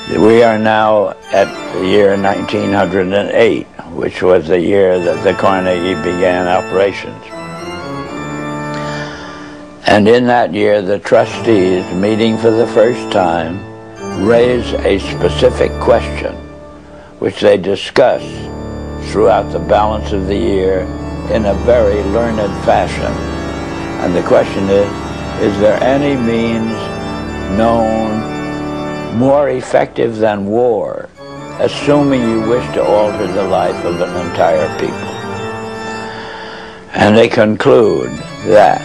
We are now at the year 1908, which was the year that the Carnegie began operations. And in that year, the trustees, meeting for the first time, raised a specific question, which they discussed throughout the balance of the year in a very learned fashion. And the question is there any means known more effective than war, assuming you wish to alter the life of an entire people? And they conclude that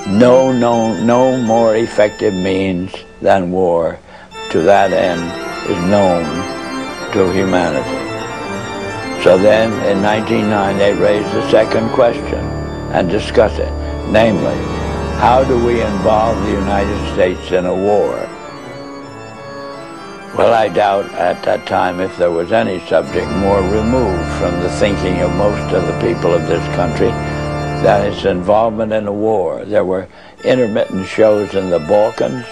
no more effective means than war to that end is known to humanity. So then in 1909 they raised the second question and discussed it, namely, how do we involve the United States in a war? Well, I doubt at that time if there was any subject more removed from the thinking of most of the people of this country than its involvement in a war. There were intermittent shows in the Balkans,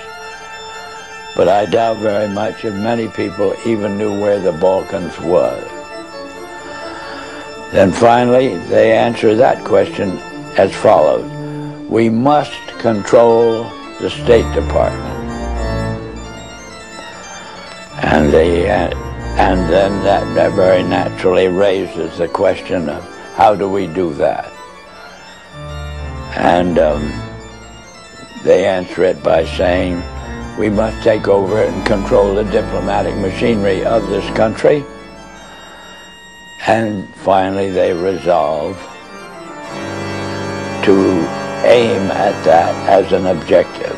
but I doubt very much if many people even knew where the Balkans was. Then finally, they answer that question as follows. We must control the State Department. And then that very naturally raises the question of how do we do that? And they answer it by saying we must take over and control the diplomatic machinery of this country. And finally they resolve to aim at that as an objective.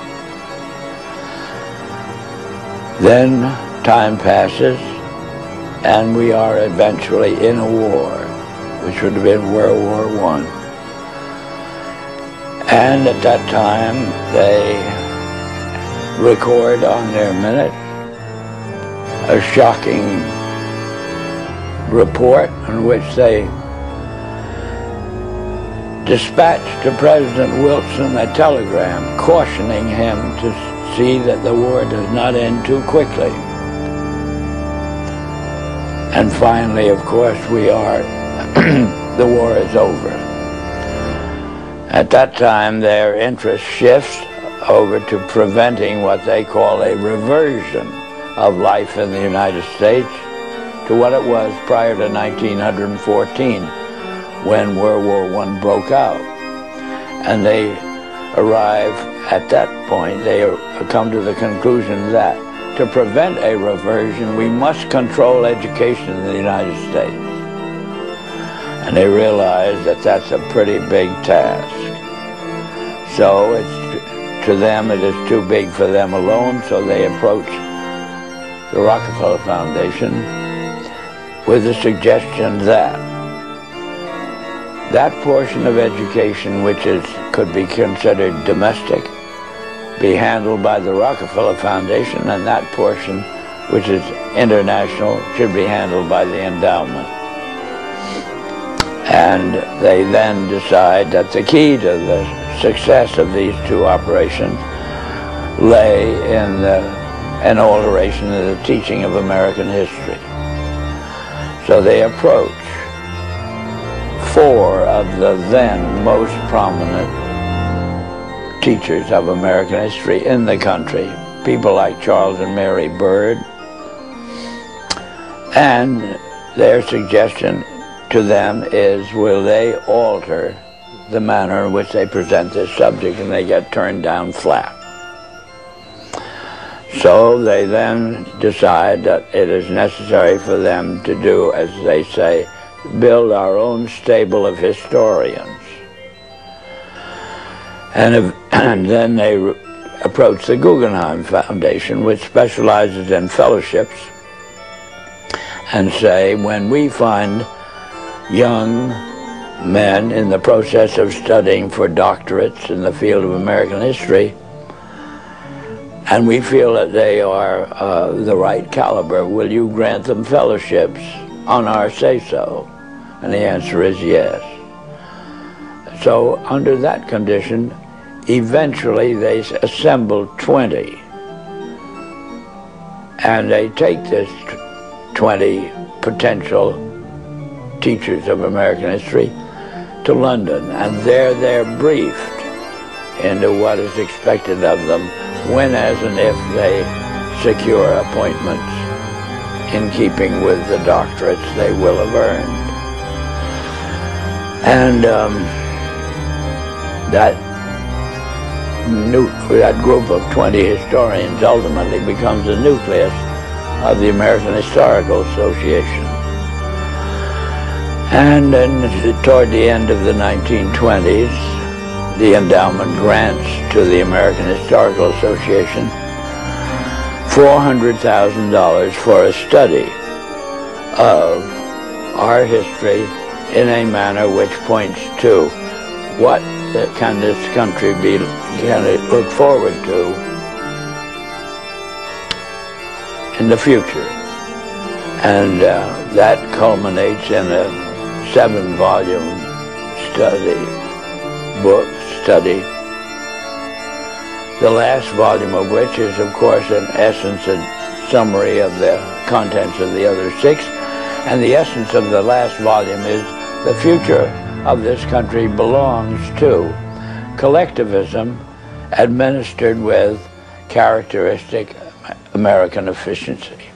Then time passes and we are eventually in a war, which would have been World War I. And at that time, they record on their minutes a shocking report in which they dispatched to President Wilson a telegram cautioning him to see that the war does not end too quickly. And finally, of course, the war is over. At that time, their interest shifts over to preventing what they call a reversion of life in the United States to what it was prior to 1914, when World War I broke out. And they arrive at that point, they come to the conclusion that to prevent a reversion, we must control education in the United States. And they realize that that's a pretty big task. So to them it is too big for them alone, so they approach the Rockefeller Foundation with the suggestion that that portion of education which could be considered domestic be handled by the Rockefeller Foundation, and that portion which is international should be handled by the endowment. And they then decide that the key to the success of these two operations lay in an alteration of the teaching of American history. So they approach four of the then most prominent teachers of American history in the country, people like Charles and Mary Bird, and their suggestion to them is, will they alter the manner in which they present this subject? And they get turned down flat. So they then decide that it is necessary for them to do, as they say, build our own stable of historians. And then they approach the Guggenheim Foundation, which specializes in fellowships, and say, when we find young men in the process of studying for doctorates in the field of American history, and we feel that they are the right caliber, will you grant them fellowships on our say-so? And the answer is yes. So under that condition, eventually they assembled 20 And they take this 20 potential teachers of American history to London, and there they're briefed into what is expected of them when, as and if they secure appointments in keeping with the doctorates they will have earned. And that group of 20 historians ultimately becomes the nucleus of the American Historical Association. And then toward the end of the 1920s, the endowment grants to the American Historical Association $400,000 for a study of our history in a manner which points to what can this country can it look forward to in the future. And that culminates in a 7-volume study, the last volume of which is, of course, in essence a summary of the contents of the other 6. And the essence of the last volume is the future of this country belongs to collectivism administered with characteristic American efficiency.